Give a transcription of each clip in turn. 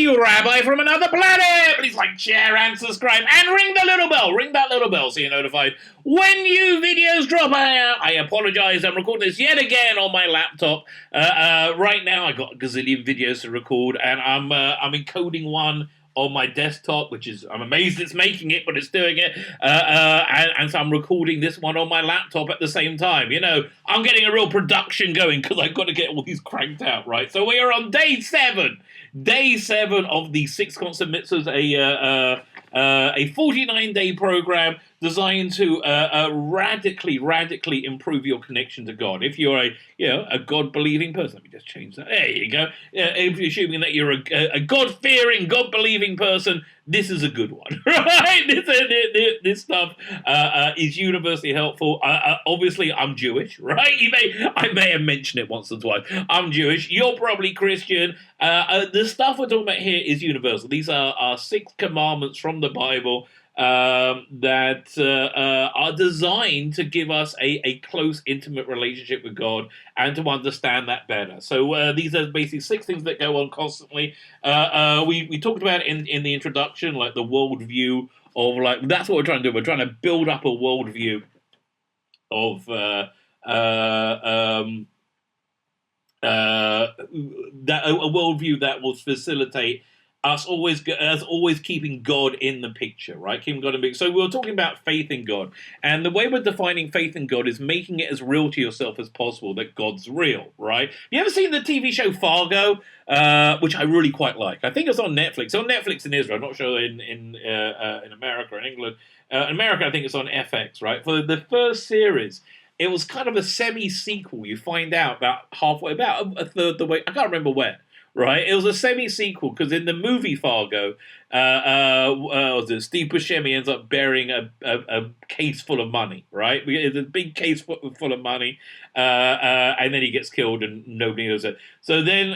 you, Rabbi from another planet. Please like, share, and subscribe, and ring the little bell. Ring that little bell so you're notified when new videos drop. I apologize. I'm recording this yet again on my laptop. Right now, I got a gazillion videos to record, and I'm encoding one on my desktop, which is, I'm amazed it's making it, but it's doing it. And so I'm recording this one on my laptop at the same time. You know, I'm getting a real production going because I've got to get all these cranked out, right? So we are on day 7 of the 6 constant mitzvahs, a 49-day program designed to radically improve your connection to God. If you're a God-believing person, let me just change that. There you go. If you're assuming that you're a God-fearing, God-believing person, this is a good one, right? This stuff is universally helpful. Obviously, I'm Jewish, right? I may have mentioned it once or twice. I'm Jewish. You're probably Christian. The stuff we're talking about here is universal. These are 6 commandments from the Bible that are designed to give us a close, intimate relationship with God and to understand that better. So these are basically 6 things that go on constantly. We talked about in the introduction, like the worldview of, like, that's what we're trying to do. We're trying to build up a worldview of a worldview that will facilitate us always keeping God in the picture, right? Keeping God in the picture. So we were talking about faith in God, and the way we're defining faith in God is making it as real to yourself as possible that God's real, right? You ever seen the TV show Fargo, which I really quite like? I think it's on Netflix. It's on Netflix in Israel. I'm not sure in America or in England. In America, I think it's on FX, right? For the first series, it was kind of a semi-sequel. You find out about a third the way. I can't remember where. Right, it was a semi-sequel because in the movie Fargo, Steve Buscemi ends up burying a case full of money. Right, it's a big case full of money, and then he gets killed and nobody knows it. So then,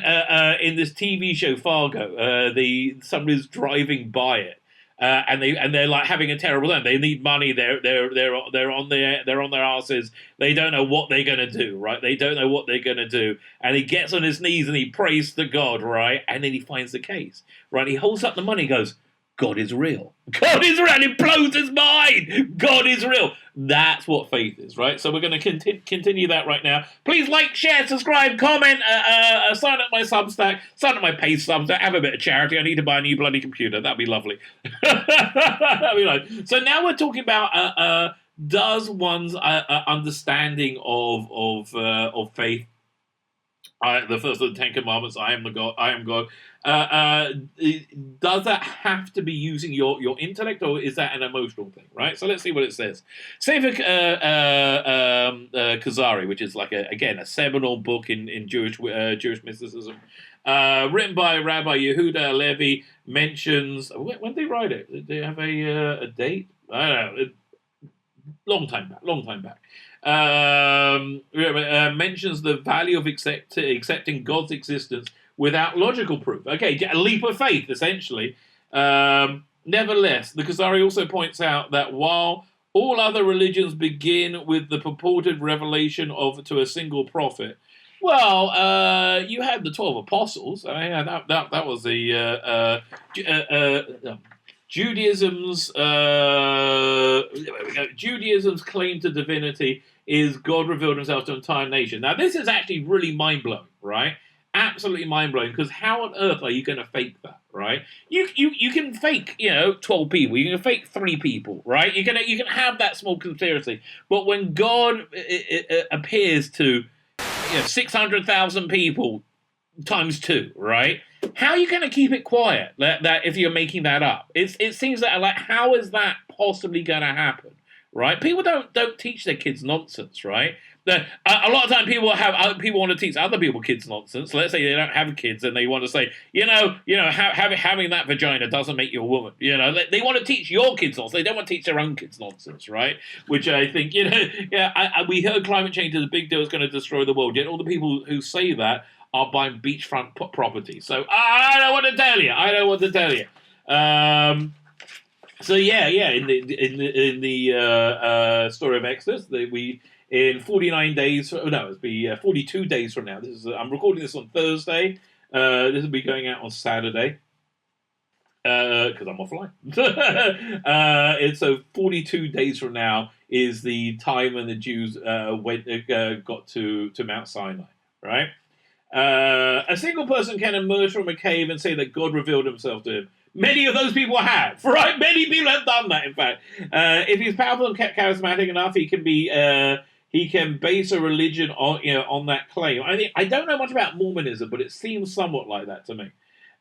in this TV show Fargo, somebody's driving by it. And they're like having a terrible time. They need money. They're on their asses. They don't know what they're gonna do. Right? They don't know what they're gonna do. And he gets on his knees and he prays to God. Right? And then he finds the case. Right? He holds up the money. And goes, God is real. God is real. And it blows his mind. God is real. That's what faith is, right? So we're going to continue that right now. Please like, share, subscribe, comment, sign up my Substack, sign up my Pace Substack, have a bit of charity. I need to buy a new bloody computer. That'd be lovely. That'd be nice. So now we're talking about does one's understanding of faith, the first of the 10 Commandments, I am God. Does that have to be using your intellect, or is that an emotional thing, right? So let's see what it says. Sefer Kuzari, which is like a seminal book in Jewish mysticism, written by Rabbi Yehuda Levi, mentions, when did they write it? Did they have a date? I don't know. Long time back. Mentions the value of accepting God's existence without logical proof. Okay, a leap of faith, essentially. Nevertheless, the Kuzari also points out that while all other religions begin with the purported revelation to a single prophet, well, you had the 12 apostles. That was the Judaism's claim to divinity is God revealed himself to an entire nation. Now, this is actually really mind-blowing, right? Absolutely mind-blowing, because how on earth are you going to fake that, right? You can fake, 12 people. You can fake 3 people, right? You can have that small conspiracy. But when God appears to 600,000 people times 2, right? How are you going to keep it quiet that if you're making that up? It seems that, like, how is that possibly going to happen, right? People don't teach their kids nonsense, right? A lot of time people want to teach other people kids nonsense. Let's say they don't have kids and they want to say, having that vagina doesn't make you a woman. They want to teach your kids nonsense. They don't want to teach their own kids nonsense, right? Which I think, we heard climate change is a big deal. It's going to destroy the world. Yet all the people who say that are buying beachfront property. So I don't want to tell you. In the story of Exodus, in 49 days, it'll be 42 days from now. I'm recording this on Thursday. This will be going out on Saturday. because I'm offline. And so 42 days from now is the time when the Jews got to Mount Sinai, right? A single person can emerge from a cave and say that God revealed himself to him. Many of those people have, right? Many people have done that, in fact. If he's powerful and charismatic enough, he can base a religion on that claim. I don't know much about Mormonism, but it seems somewhat like that to me.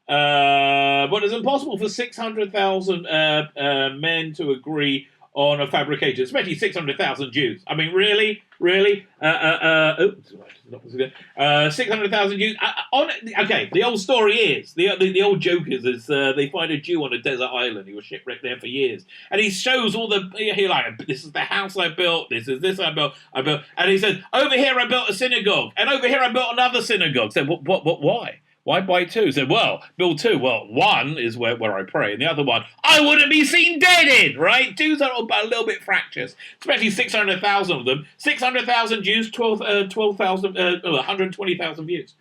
But it's impossible for 600,000 men to agree on a fabrication, especially 600,000 Jews. I mean, really? 600,000 Jews. Okay, the old story is, the old joke is they find a Jew on a desert island. He was shipwrecked there for years. And he shows all this is the house I built, this is this I built. And he says, over here I built a synagogue, and over here I built another synagogue. So why? Why buy two? He said, well, build two. Well, one is where I pray, and the other one I wouldn't be seen dead in, right? Jews are a little bit fractious, especially 600,000 of them. 600,000 Jews, 120,000 views.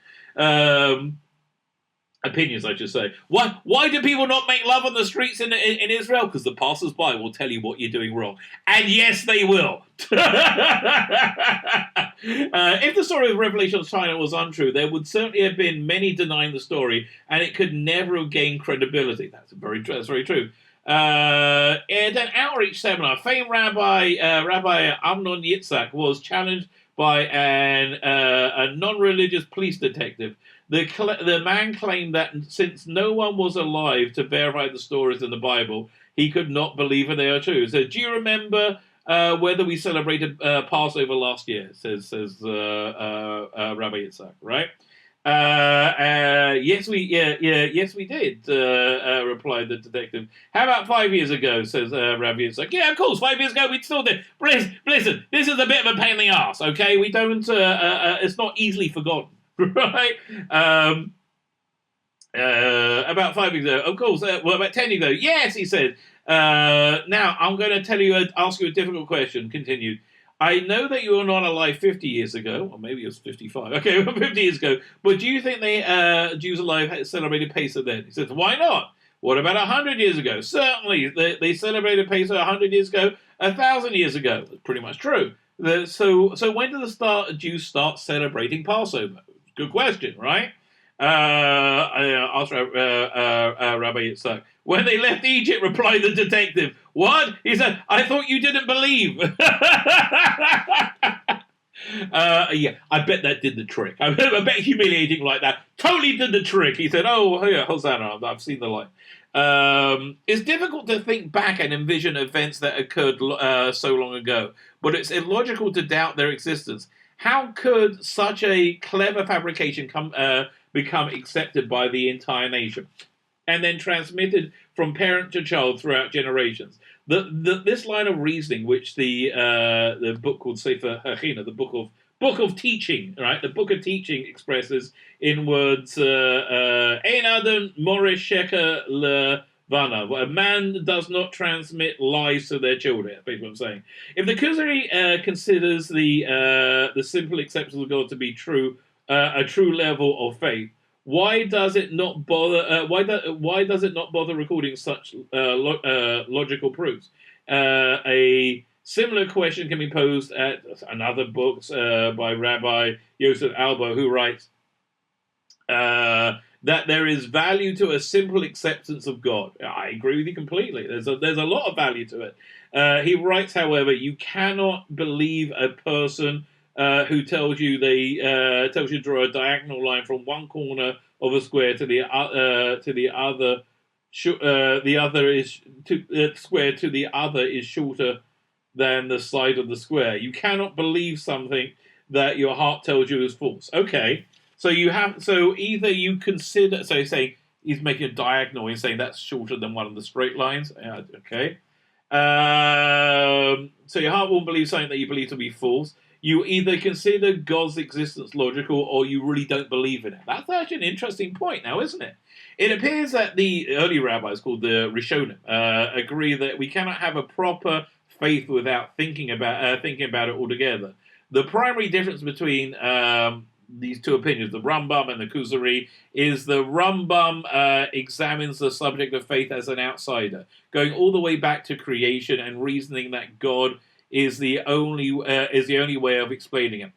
Opinions, I should say. Why do people not make love on the streets in Israel? Because the passers-by will tell you what you're doing wrong. And yes, they will. If the story of Revelation of China was untrue, there would certainly have been many denying the story, and it could never have gained credibility. That's very true. At an outreach seminar, famed Rabbi Amnon Yitzhak was challenged by a non-religious police detective. The man claimed that since no one was alive to verify the stories in the Bible, he could not believe that they are true. So, do you remember whether we celebrated Passover last year? Says Rabbi Yitzhak, right? Yes, we did. Replied the detective. How about 5 years ago? Says Rabbi Yitzhak. Yeah, of course. 5 years ago, we still did. Listen, this is a bit of a pain in the ass. Okay, we don't. It's not easily forgotten. Right? About 5 years ago, of course. About 10 years ago, yes, he said. Now, I'm going to ask you a difficult question. Continued. I know that you were not alive 50 years ago, or maybe it was 55. Okay, 50 years ago. But do you think Jews alive celebrated Pesach then? He says, why not? What about 100 years ago? Certainly, they celebrated Pesach 100 years ago, 1,000 years ago. That's pretty much true. So when did Jews start celebrating Passover? Good question, right? I asked Rabbi Yitzhak. When they left Egypt, replied the detective. What? He said, I thought you didn't believe. Yeah, I bet that did the trick. I bet humiliating like that totally did the trick. He said, oh, yeah, Hosanna, I've seen the light. It's difficult to think back and envision events that occurred so long ago, but it's illogical to doubt their existence. How could such a clever fabrication become accepted by the entire nation and then transmitted from parent to child throughout generations? This line of reasoning, which the book called Sefer HaGeffen, the book of teaching, right? The book of teaching expresses in words, Ein Adam Morish Sheker Levana. A man does not transmit lies to their children. That's basically what I'm saying. If the Kuzari considers the simple acceptance of God to be true, a true level of faith, why does it not bother? Why does it not bother recording such logical proofs? A similar question can be posed at another book by Rabbi Yosef Albo, who writes that there is value to a simple acceptance of God. I agree with you completely. There's a lot of value to it. He writes, however, you cannot believe a person who tells you to draw a diagonal line from one corner of a square to the other. The other is square to the other is shorter than the side of the square. You cannot believe something that your heart tells you is false. Okay, so either you consider, so say he's making a diagonal, he's saying that's shorter than one of the straight lines. Okay, so your heart won't believe something that you believe to be false. You either consider God's existence logical or you really don't believe in it. That's actually an interesting point now, isn't it? It appears that the early rabbis, called the Rishonim, agree that we cannot have a proper faith without thinking about it altogether. The primary difference between these two opinions, the Rambam and the Kuzari, is the Rambam examines the subject of faith as an outsider, going all the way back to creation and reasoning that God is the only way of explaining it.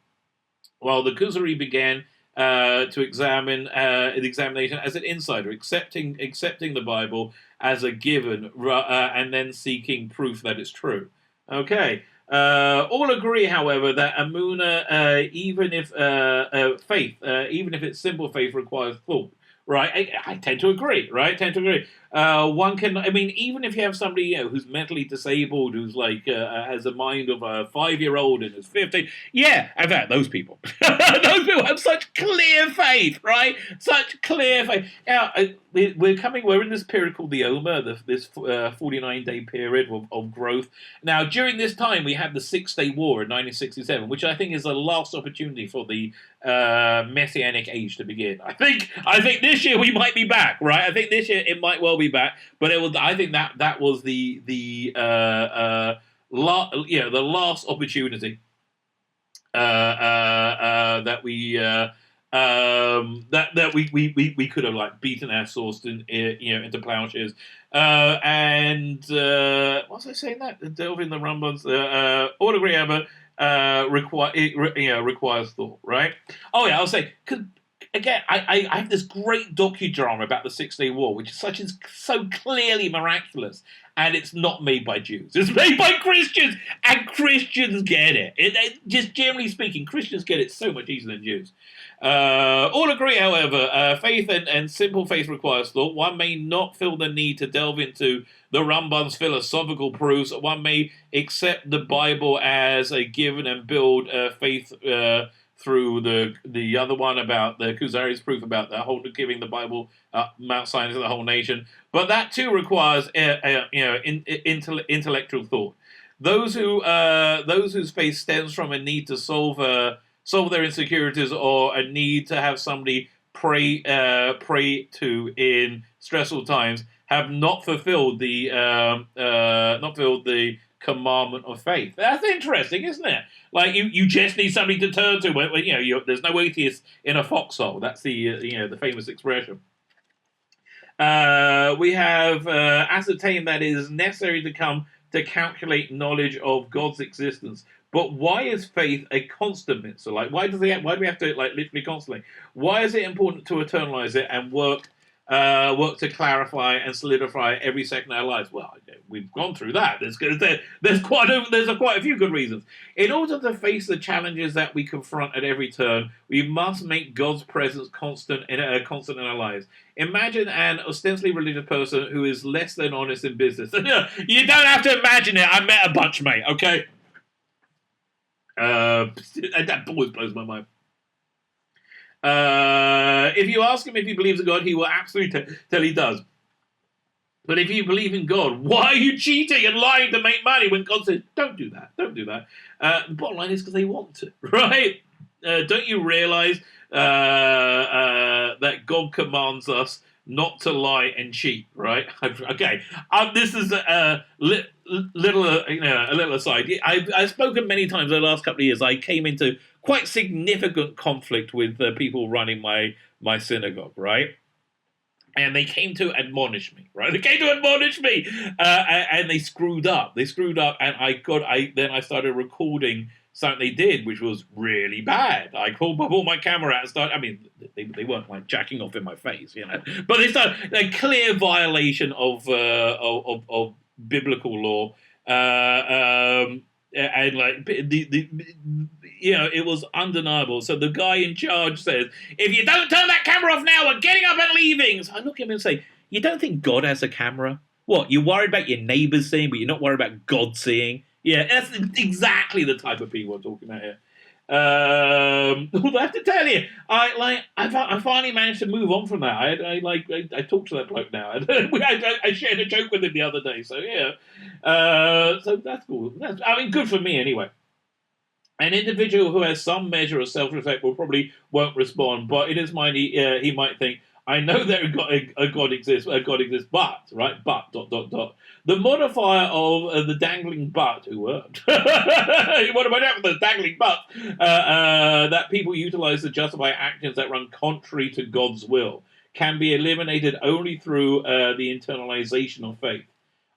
While the Kuzari began to examine the examination as an insider, accepting the Bible as a given, and then seeking proof that it's true. Okay. All agree, however, that Amuna, even if faith, even if it's simple faith, requires thought. Right, I tend to agree. Right, one can. I mean, even if you have somebody who's mentally disabled, who's like has a mind of a 5-year-old and is 50, yeah, in fact, those people, those people have such clear faith, right? Such clear faith. Now, we're in this period called the Omer, this 49-day period of growth. Now, during this time, we had the 6-Day War in 1967, which I think is the last opportunity for the Messianic age to begin. I think this year we might be back, right? I think this year it might well be back, but it was. I think that was the last opportunity that we we could have like beaten our swords into plowshares. And what was I saying? That delving the Rambams, all agree about requires thought, right? Oh yeah, I'll say because again, I have this great docudrama about the 6-Day War, which is so clearly miraculous, and it's not made by Jews. It's made by Christians, and Christians get it. Just generally speaking, Christians get it so much easier than Jews. All agree, however, faith and simple faith requires thought. One may not feel the need to delve into the Rambam's philosophical proofs. One may accept the Bible as a given and build faith through the other one about the Kuzari's proof about the whole giving the Bible Mount Sinai to the whole nation. But that too requires intellectual thought. Those whose faith stems from a need to solve their insecurities or a need to have somebody pray to in stressful times have not fulfilled the commandment of faith. That's interesting, isn't it? Like you just need somebody to turn to when there's no atheist in a foxhole. That's the famous expression. We have ascertained that it is necessary to come to calculate knowledge of God's existence. But why is faith a constant mitzvah? Like, why do we have to literally constantly? Why is it important to eternalize it and work to clarify and solidify every second of our lives? Well, we've gone through that. There's quite a few good reasons. In order to face the challenges that we confront at every turn, we must make God's presence constant in our lives. Imagine an ostensibly religious person who is less than honest in business. You don't have to imagine it. I met a bunch, mate. Okay. That always blows my mind. If you ask him if he believes in God, he will absolutely tell he does. But if you believe in God, why are you cheating and lying to make money when God says, don't do that? The bottom line is because they want to, right? Don't you realize that God commands us not to lie and cheat, right? Okay, this is a little aside. I've spoken many times over the last couple of years. I came into quite significant conflict with people running my synagogue, right? And they came to admonish me, right? They came to admonish me, and they screwed up. And then I started recording something they did, which was really bad. I pulled my camera out and started. I mean, they weren't like jacking off in my face, but they started a clear violation of biblical law, and like it was undeniable. So the guy in charge says, "If you don't turn that camera off now, we're getting up and leaving." So I look at him and say, "You don't think God has a camera? What? You're worried about your neighbors seeing, but you're not worried about God seeing?" Yeah, that's exactly the type of people I'm talking about here. Although I have to tell you, I finally managed to move on from that. I talked to that bloke now. I shared a joke with him the other day. So yeah, so that's cool. Good for me anyway. An individual who has some measure of self-respect probably won't respond, but in his mind he might think, I know that a God exists, but, right, but, dot, dot, dot. The modifier of the dangling butt, who worked, what about the dangling butt, that people utilize to justify actions that run contrary to God's will, can be eliminated only through the internalization of faith.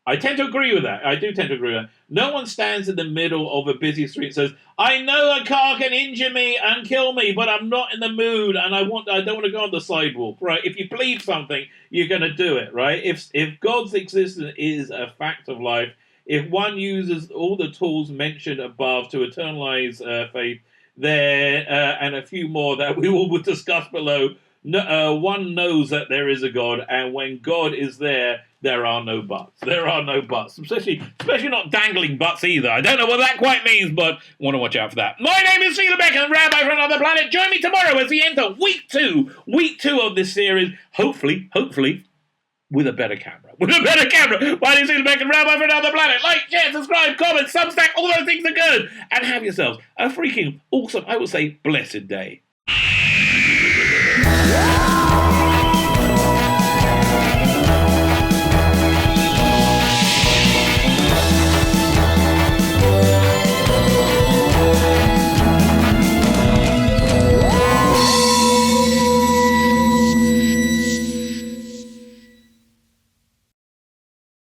I tend to agree with that. I do tend to agree with that. No one stands in the middle of a busy street and says, I know a car can injure me and kill me, but I'm not in the mood and I don't want to go on the sidewalk, right? If you believe something, you're going to do it, right? If God's existence is a fact of life, if one uses all the tools mentioned above to eternalize faith, there and a few more that we will discuss below, one knows that there is a God, and when God is there, there are no buts. There are no buts, especially not dangling butts either. I don't know what that quite means, but want to watch out for that. My name is Tzvi Lebetkin, Rabbi from another planet. Join me tomorrow as we enter week two of this series. Hopefully, with a better camera. My name is Tzvi Lebetkin, Rabbi from another planet. Like, share, subscribe, comment, Substack, all those things are good. And have yourselves a freaking awesome, I would say, blessed day.